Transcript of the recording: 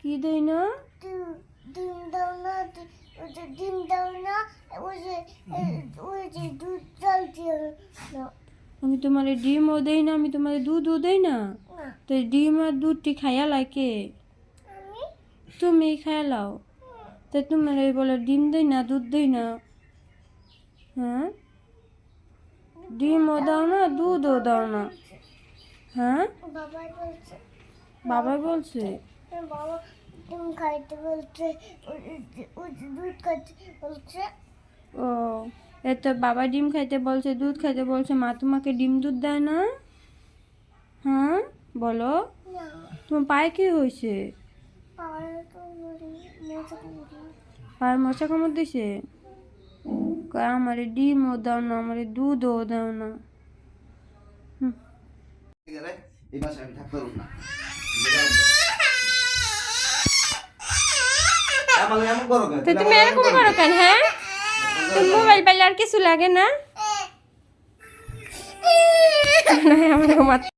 কি দেই না? ডিম দাও না, ডিম দাও না, ওই যে দুধ জল দিও না। আমি তোমারে ডিমও দেই না, আমি তোমারে দুধও দেই না। না, তো ডিম আর দুধটি খাইয়া লাগে আমি তুমি খাইয়া লাও। তো তোমার এই বলে ডিম দেই না, দুধ দেই না। হ্যাঁ, ডিমও দাও না, দুধও দাও না। হ্যাঁ, বাবাই বলছে, বাবাই বলছে। বাবা ডিম খাইতে বলছে, ওই যে দুধ খাইতে বলছে। ও, এ তো বাবা ডিম খাইতে বলছে, দুধ খাইতে বলছে, মা তোমাকে ডিম দুধ দেয় না? হ্যাঁ, বলো। না, তোমার পায়ে কি হয়েছে? আর তো মজা করি। পায়ে মশা কামড় দিছে? কয় আমারে ডিমও দাও না, আমারে দুধও দাও না। এই বাসায় আমি থাকতে পারবো না। এমন করো কেন? তো তুমি এরকম করো কেন? হ্যাঁ, তুমি মোবাইল পাইলে আর কিছু লাগে না? না, আমার